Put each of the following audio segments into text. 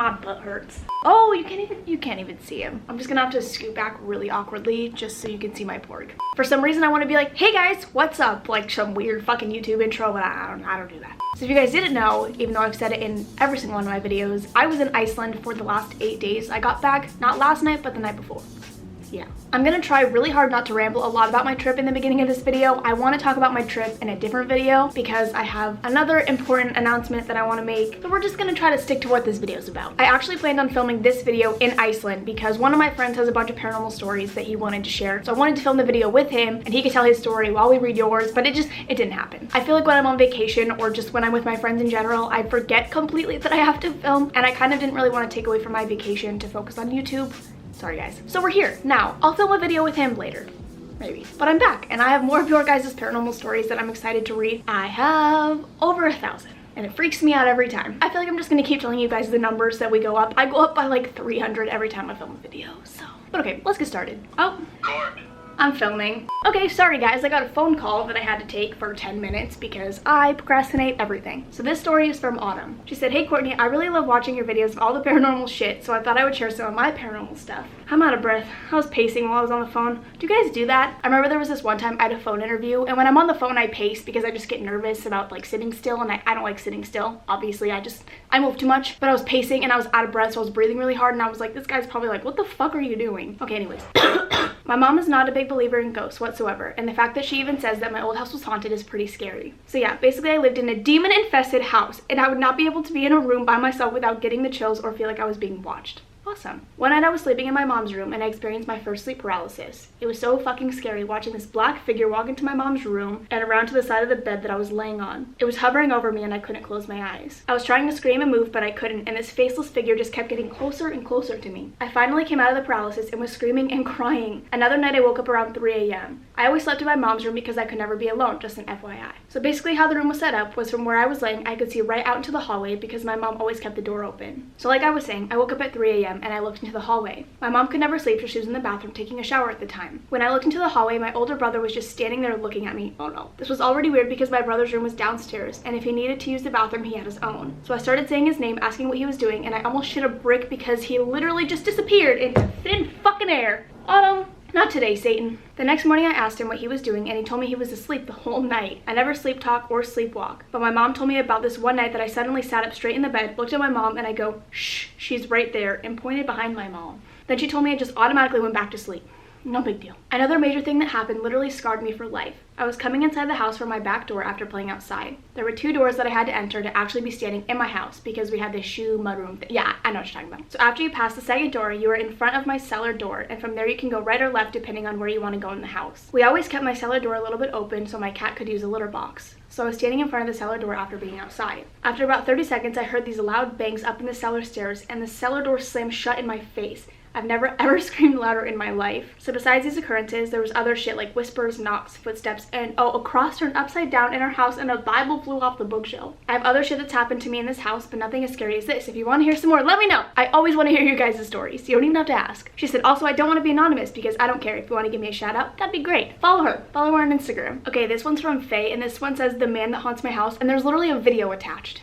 My butt hurts. Oh, you can't even see him. I'm just gonna have to scoot back really awkwardly just so you can see my pork. For some reason I want to be like, hey guys, what's up? Like some weird fucking YouTube intro, but I don't do that. So if you guys didn't know, even though I've said it in every single one of my videos, I was in Iceland for the last 8 days. I got back not last night, but the night before. Yeah. I'm gonna try really hard not to ramble a lot about my trip in the beginning of this video. I want to talk about my trip in a different video because I have another important announcement that I want to make, but we're just gonna try to stick to what this video is about. I actually planned on filming this video in Iceland because one of my friends has a bunch of paranormal stories that he wanted to share, so I wanted to film the video with him and he could tell his story while we read yours, but it didn't happen. I feel like when I'm on vacation or just when I'm with my friends in general, I forget completely that I have to film, and I kind of didn't really want to take away from my vacation to focus on YouTube. Sorry guys. So we're here now. I'll film a video with him later, maybe. But I'm back and I have more of your guys' paranormal stories that I'm excited to read. I have over 1,000 and it freaks me out every time. I feel like I'm just gonna keep telling you guys the numbers that we go up. I go up by like 300 every time I film a video, so. But okay, let's get started. Oh. I'm filming. Okay, sorry guys, I got a phone call that I had to take for 10 minutes because I procrastinate everything. So this story is from Autumn. She said, hey Courtney, I really love watching your videos of all the paranormal shit, so I thought I would share some of my paranormal stuff. I'm out of breath. I was pacing while I was on the phone. Do you guys do that? I remember there was this one time I had a phone interview, and when I'm on the phone I pace because I just get nervous about like sitting still, and I don't like sitting still. Obviously, I move too much, but I was pacing and I was out of breath, so I was breathing really hard, and I was like, this guy's probably like, what the fuck are you doing? Okay, anyways. My mom is not a big believer in ghosts whatsoever, and the fact that she even says that my old house was haunted is pretty scary. So yeah, basically I lived in a demon-infested house, and I would not be able to be in a room by myself without getting the chills or feel like I was being watched. Awesome. One night I was sleeping in my mom's room and I experienced my first sleep paralysis. It was so fucking scary watching this black figure walk into my mom's room and around to the side of the bed that I was laying on. It was hovering over me and I couldn't close my eyes. I was trying to scream and move, but I couldn't, and this faceless figure just kept getting closer and closer to me. I finally came out of the paralysis and was screaming and crying. Another night I woke up around 3 a.m. I always slept in my mom's room because I could never be alone, just an FYI. So basically how the room was set up was from where I was laying, I could see right out into the hallway because my mom always kept the door open. So like I was saying, I woke up at 3 a.m. and I looked into the hallway. My mom could never sleep, so she was in the bathroom taking a shower at the time. When I looked into the hallway, my older brother was just standing there looking at me. Oh no. This was already weird because my brother's room was downstairs, and if he needed to use the bathroom, he had his own. So I started saying his name, asking what he was doing, and I almost shit a brick because he literally just disappeared into thin fucking air. Autumn. Not today, Satan. The next morning I asked him what he was doing and he told me he was asleep the whole night. I never sleep talk or sleepwalk, but my mom told me about this one night that I suddenly sat up straight in the bed, looked at my mom, and I go, shh, she's right there, and pointed behind my mom. Then she told me I just automatically went back to sleep. No big deal. Another major thing that happened literally scarred me for life. I was coming inside the house from my back door after playing outside. There were 2 doors that I had to enter to actually be standing in my house because we had this shoe mudroom. Yeah, I know what you're talking about. So after you pass the second door, you are in front of my cellar door, and from there you can go right or left depending on where you want to go in the house. We always kept my cellar door a little bit open so my cat could use a litter box. So I was standing in front of the cellar door after being outside. After about 30 seconds, I heard these loud bangs up in the cellar stairs, and the cellar door slammed shut in my face. I've never ever screamed louder in my life. So besides these occurrences, there was other shit like whispers, knocks, footsteps, and a cross turned upside down in our house and a Bible flew off the bookshelf. I have other shit that's happened to me in this house, but nothing as scary as this. If you want to hear some more, let me know. I always want to hear your guys' stories. You don't even have to ask. She said, also, I don't want to be anonymous because I don't care. If you want to give me a shout out, that'd be great. Follow her. Follow her on Instagram. Okay, this one's from Faye, and this one says the man that haunts my house, and there's literally a video attached.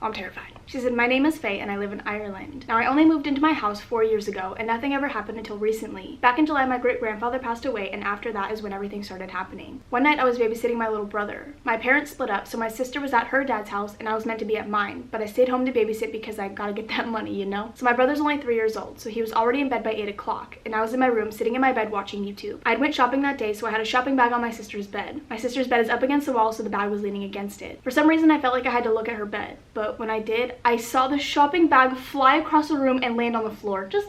I'm terrified. She said, my name is Faye and I live in Ireland. Now I only moved into my house 4 years ago and nothing ever happened until recently. Back in July, my great-grandfather passed away, and after that is when everything started happening. One night I was babysitting my little brother. My parents split up, so my sister was at her dad's house and I was meant to be at mine, but I stayed home to babysit because I gotta get that money, you know? So my brother's only 3 years old, so he was already in bed by 8 o'clock, and I was in my room sitting in my bed watching YouTube. I went shopping that day, so I had a shopping bag on my sister's bed. My sister's bed is up against the wall, so the bag was leaning against it. For some reason I felt like I had to look at her bed, but when I did, I saw the shopping bag fly across the room and land on the floor. Just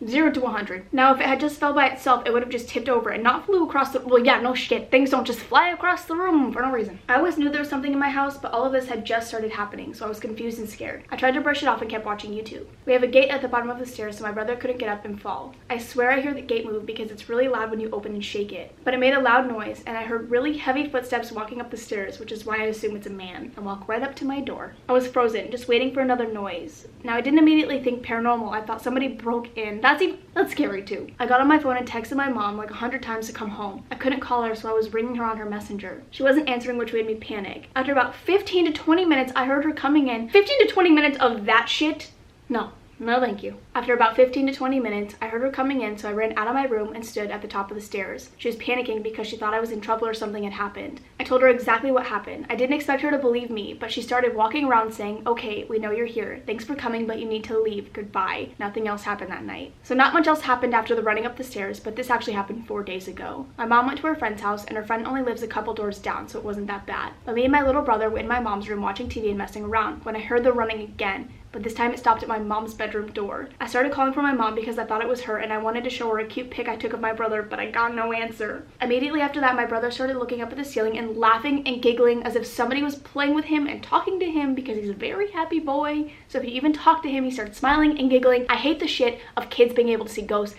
0 to 100. Now, if it had just fell by itself, it would have just tipped over and not flew across the, well, yeah, no shit. Things don't just fly across the room for no reason. I always knew there was something in my house, but all of this had just started happening, so I was confused and scared. I tried to brush it off and kept watching YouTube. We have a gate at the bottom of the stairs, so my brother couldn't get up and fall. I swear I hear the gate move because it's really loud when you open and shake it. But it made a loud noise, and I heard really heavy footsteps walking up the stairs, which is why I assume it's a man, and walk right up to my door. I was frozen, just waiting for another noise. Now, I didn't immediately think paranormal. I thought somebody broke in. That's scary too. I got on my phone and texted my mom like 100 times to come home. I couldn't call her, so I was ringing her on her messenger. She wasn't answering, which made me panic. After about 15 to 20 minutes, I heard her coming in. 15 to 20 minutes of that shit No. No thank you. After about 15 to 20 minutes, I heard her coming in, so I ran out of my room and stood at the top of the stairs. She was panicking because she thought I was in trouble or something had happened. I told her exactly what happened. I didn't expect her to believe me, but she started walking around saying, "Okay, we know you're here. Thanks for coming, but you need to leave. Goodbye." Nothing else happened that night. So not much else happened after the running up the stairs, but this actually happened 4 days ago. My mom went to her friend's house, and her friend only lives a couple doors down, so it wasn't that bad. But me and my little brother were in my mom's room watching TV and messing around when I heard the running again. But this time it stopped at my mom's bedroom door. I started calling for my mom because I thought it was her and I wanted to show her a cute pic I took of my brother, but I got no answer. Immediately after that, my brother started looking up at the ceiling and laughing and giggling as if somebody was playing with him and talking to him because he's a very happy boy. So if you even talk to him, he starts smiling and giggling. I hate the shit of kids being able to see ghosts.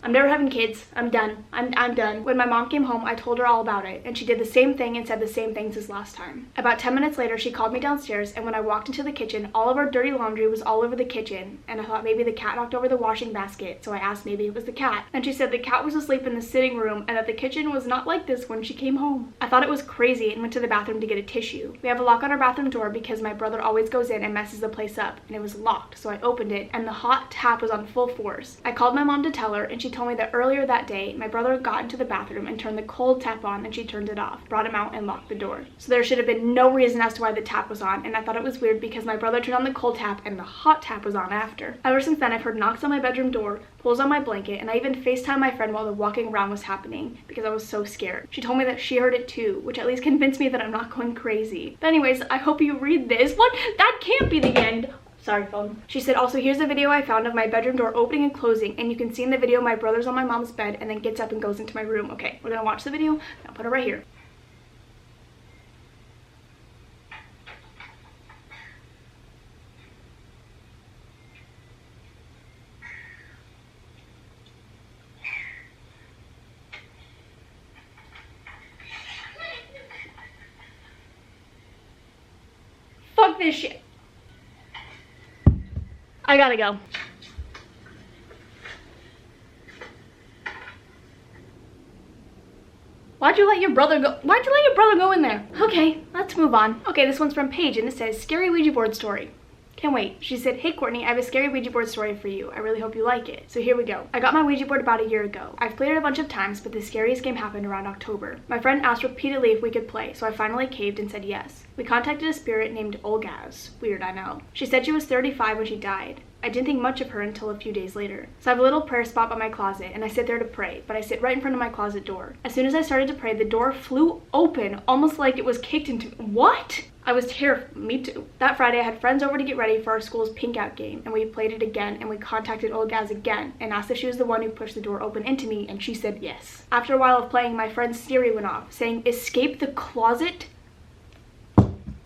I'm never having kids. I'm done. I'm done. When my mom came home, I told her all about it, and she did the same thing and said the same things as last time. About 10 minutes later, she called me downstairs, and when I walked into the kitchen, all of our dirty laundry was all over the kitchen, and I thought maybe the cat knocked over the washing basket, so I asked maybe it was the cat. And she said the cat was asleep in the sitting room, and that the kitchen was not like this when she came home. I thought it was crazy and went to the bathroom to get a tissue. We have a lock on our bathroom door because my brother always goes in and messes the place up, and it was locked, so I opened it, and the hot tap was on full force. I called my mom to tell her, and she told me that earlier that day, my brother got into the bathroom and turned the cold tap on, and she turned it off, brought him out, and locked the door. So there should have been no reason as to why the tap was on, and I thought it was weird because my brother turned on the cold tap and the hot tap was on after. Ever since then, I've heard knocks on my bedroom door, pulls on my blanket, and I even FaceTimed my friend while the walking around was happening because I was so scared. She told me that she heard it too, which at least convinced me that I'm not going crazy. But anyways, I hope you read this. What? That can't be the end. Sorry, phone. She said, also, here's a video I found of my bedroom door opening and closing, and you can see in the video my brother's on my mom's bed and then gets up and goes into my room. Okay, we're gonna watch the video. I'll put it right here. Fuck this shit. I gotta go. Why'd you let your brother go in there? Okay, let's move on. Okay, this one's from Paige and it says, scary Ouija board story. Can't wait. She said, hey Courtney, I have a scary Ouija board story for you. I really hope you like it. So here we go. I got my Ouija board about a year ago. I've played it a bunch of times, but the scariest game happened around October. My friend asked repeatedly if we could play, so I finally caved and said yes. We contacted a spirit named GUUUYS. Weird, I know. She said she was 35 when she died. I didn't think much of her until a few days later. So I have a little prayer spot by my closet, and I sit there to pray, but I sit right in front of my closet door. As soon as I started to pray, the door flew open, almost like it was kicked into— What? I was terrified. Me too. That Friday, I had friends over to get ready for our school's pink out game, and we played it again, and we contacted GUUUYS again, and asked if she was the one who pushed the door open into me, and she said yes. After a while of playing, my friend's Siri went off, saying, escape the closet?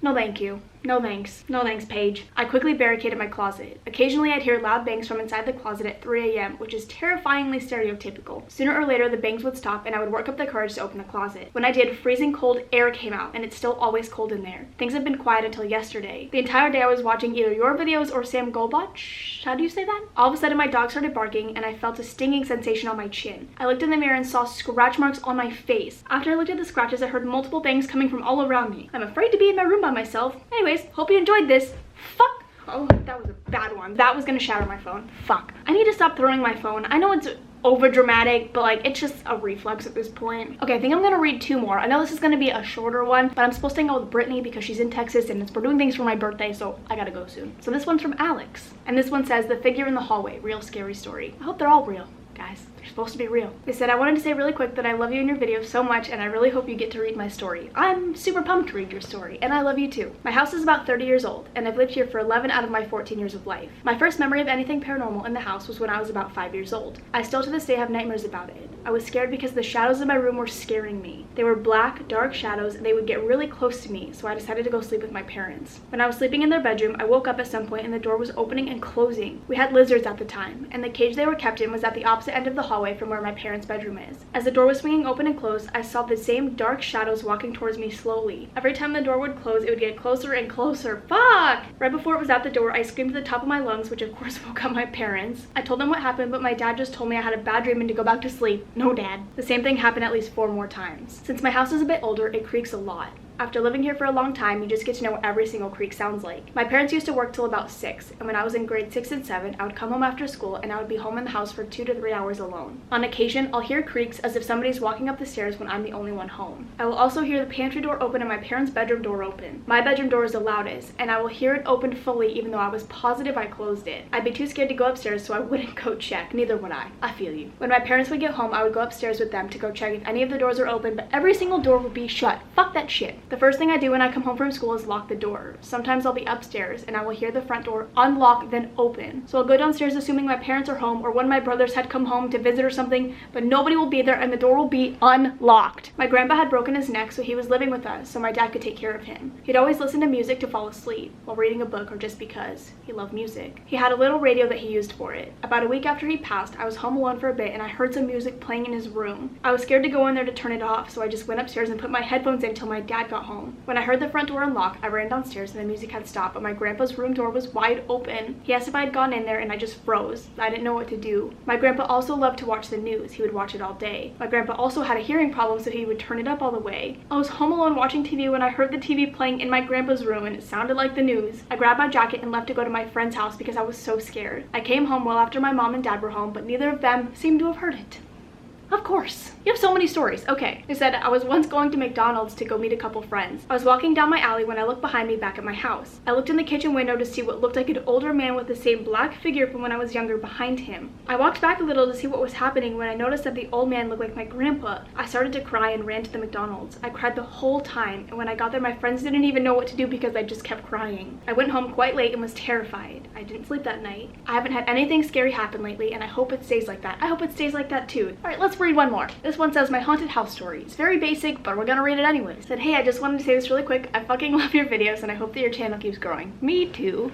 No thank you. No thanks. No thanks, Paige. I quickly barricaded my closet. Occasionally, I'd hear loud bangs from inside the closet at 3 a.m., which is terrifyingly stereotypical. Sooner or later, the bangs would stop, and I would work up the courage to open the closet. When I did, freezing cold air came out, and it's still always cold in there. Things have been quiet until yesterday. The entire day, I was watching either your videos or Sam Golbach. How do you say that? All of a sudden, my dog started barking, and I felt a stinging sensation on my chin. I looked in the mirror and saw scratch marks on my face. After I looked at the scratches, I heard multiple bangs coming from all around me. I'm afraid to be in my room by myself. Anyways, hope you enjoyed this. Fuck. Oh, that was a bad one. That was gonna shatter my phone. Fuck. I need to stop throwing my phone. I know it's over dramatic, but like it's just a reflex at this point. Okay, I think I'm gonna read 2 more. I know this is gonna be a shorter one, but I'm supposed to hang out with Brittany because she's in Texas and we're doing things for my birthday, so I gotta go soon. So this one's from Alex, and this one says, the figure in the hallway, real scary story. I hope they're all real, guys. They're supposed to be real. They said, I wanted to say really quick that I love you and your videos so much, and I really hope you get to read my story. I'm super pumped to read your story, and I love you too. My house is about 30 years old, and I've lived here for 11 out of my 14 years of life. My first memory of anything paranormal in the house was when I was about 5 years old. I still to this day have nightmares about it. I was scared because the shadows in my room were scaring me. They were black, dark shadows, and they would get really close to me, so I decided to go sleep with my parents. When I was sleeping in their bedroom, I woke up at some point and the door was opening and closing. We had lizards at the time, and the cage they were kept in was at the opposite end of the hallway from where my parents' bedroom is. As the door was swinging open and closed, I saw the same dark shadows walking towards me slowly. Every time the door would close, it would get closer and closer. Fuck! Right before it was out the door, I screamed at the top of my lungs, which of course woke up my parents. I told them what happened, but my dad just told me I had a bad dream and to go back to sleep. No, Dad. The same thing happened at least 4 more times. Since my house is a bit older, it creaks a lot. After living here for a long time, you just get to know what every single creak sounds like. My parents used to work till about 6, and when I was in grade 6 and 7, I would come home after school and I would be home in the house for 2 to 3 hours alone. On occasion, I'll hear creaks as if somebody's walking up the stairs when I'm the only one home. I will also hear the pantry door open and my parents' bedroom door open. My bedroom door is the loudest, and I will hear it open fully even though I was positive I closed it. I'd be too scared to go upstairs, so I wouldn't go check. Neither would I. I feel you. When my parents would get home, I would go upstairs with them to go check if any of the doors are open, but every single door would be shut. Fuck that shit. The first thing I do when I come home from school is lock the door. Sometimes I'll be upstairs and I will hear the front door unlock then open. So I'll go downstairs assuming my parents are home or one of my brothers had come home to visit or something, but nobody will be there and the door will be unlocked. My grandpa had broken his neck, so he was living with us so my dad could take care of him. He'd always listen to music to fall asleep while reading a book or just because. He loved music. He had a little radio that he used for it. About a week after he passed, I was home alone for a bit and I heard some music playing in his room. I was scared to go in there to turn it off, so I just went upstairs and put my headphones in until my dad got home. When I heard the front door unlock, I ran downstairs and the music had stopped, but my grandpa's room door was wide open. He asked if I had gone in there and I just froze. I didn't know what to do. My grandpa also loved to watch the news. He would watch it all day. My grandpa also had a hearing problem, so he would turn it up all the way. I was home alone watching TV when I heard the TV playing in my grandpa's room and it sounded like the news. I grabbed my jacket and left to go to my friend's house because I was so scared. I came home well after my mom and dad were home, but neither of them seemed to have heard it. Of course. You have so many stories. Okay. They said I was once going to McDonald's to go meet a couple friends. I was walking down my alley when I looked behind me back at my house. I looked in the kitchen window to see what looked like an older man with the same black figure from when I was younger behind him. I walked back a little to see what was happening when I noticed that the old man looked like my grandpa. I started to cry and ran to the McDonald's. I cried the whole time, and when I got there my friends didn't even know what to do because I just kept crying. I went home quite late and was terrified. I didn't sleep that night. I haven't had anything scary happen lately, and I hope it stays like that. I hope it stays like that too. Alright, let's read one more. This one says, my haunted house story. It's very basic, but we're gonna read it anyway. It said, hey, I just wanted to say this really quick. I fucking love your videos and I hope that your channel keeps growing. Me too.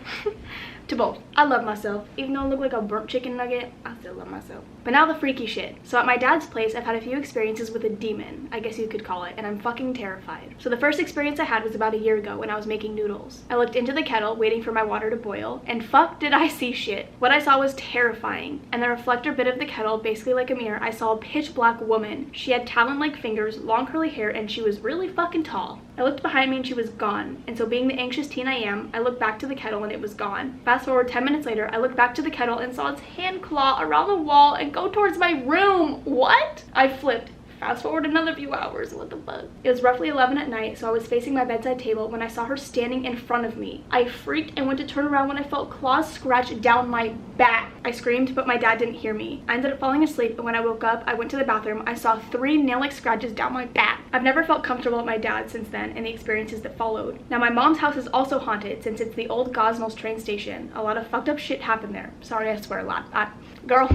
To both. I love myself. Even though I look like a burnt chicken nugget, I still love myself. But now the freaky shit. So at my dad's place, I've had a few experiences with a demon, I guess you could call it, and I'm fucking terrified. So the first experience I had was about a year ago when I was making noodles. I looked into the kettle, waiting for my water to boil, and fuck did I see shit. What I saw was terrifying. And the reflector bit of the kettle, basically like a mirror, I saw a pitch black woman. She had talon-like fingers, long curly hair, and she was really fucking tall. I looked behind me and she was gone, and so being the anxious teen I am, I looked back to the kettle and it was gone. Fast forward 10 minutes later, I looked back to the kettle and saw its hand claw around the wall and go towards my room. What? I flipped. Fast forward another few hours, what the fuck? It was roughly 11 at night, so I was facing my bedside table when I saw her standing in front of me. I freaked and went to turn around when I felt claws scratch down my back. I screamed, but my dad didn't hear me. I ended up falling asleep, and when I woke up, I went to the bathroom. I saw 3 nail-like scratches down my back. I've never felt comfortable at my dad's since then and the experiences that followed. Now my mom's house is also haunted since it's the old Gosnells train station. A lot of fucked up shit happened there. Sorry, I swear a lot. Girl.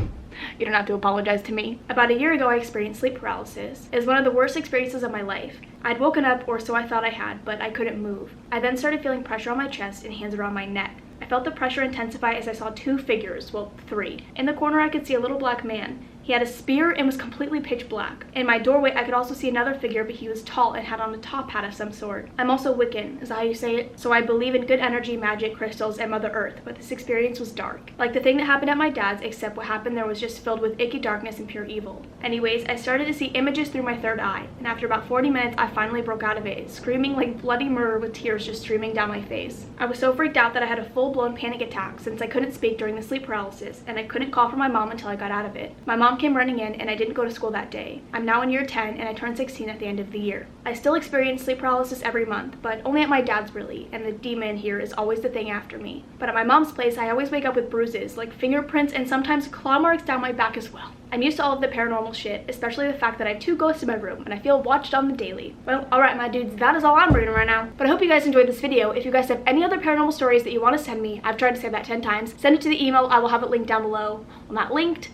You don't have to apologize to me. About a year ago, I experienced sleep paralysis. It was one of the worst experiences of my life. I'd woken up, or so I thought I had, but I couldn't move. I then started feeling pressure on my chest and hands around my neck. I felt the pressure intensify as I saw 2 figures, well, 3. In the corner, I could see a little black man. He had a spear and was completely pitch black. In my doorway, I could also see another figure, but he was tall and had on a top hat of some sort. I'm also Wiccan, is that how you say it? So I believe in good energy, magic, crystals, and Mother Earth, but this experience was dark. Like the thing that happened at my dad's, except what happened there was just filled with icky darkness and pure evil. Anyways, I started to see images through my third eye, and after about 40 minutes, I finally broke out of it, screaming like bloody murder with tears just streaming down my face. I was so freaked out that I had a full-blown panic attack since I couldn't speak during the sleep paralysis, and I couldn't call for my mom until I got out of it. My mom came running in, and I didn't go to school that day. I'm now in year 10, and I turned 16 at the end of the year. I still experience sleep paralysis every month, but only at my dad's really, and the demon here is always the thing after me. But at my mom's place, I always wake up with bruises, like fingerprints and sometimes claw marks down my back as well. I'm used to all of the paranormal shit, especially the fact that I have 2 ghosts in my room, and I feel watched on the daily. Well, alright my dudes, that is all I'm reading right now. But I hope you guys enjoyed this video. If you guys have any other paranormal stories that you want to send me, I've tried to say that 10 times, send it to the email. I will have it linked down below. Well, not linked,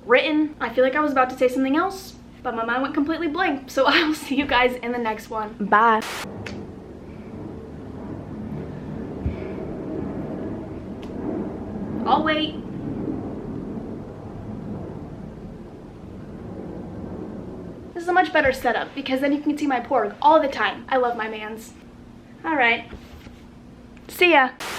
written. I feel like I was about to say something else, but my mind went completely blank. So I will see you guys in the next one. Bye. I'll wait. This is a much better setup because then you can see my porg all the time. I love my mans. All right. See ya.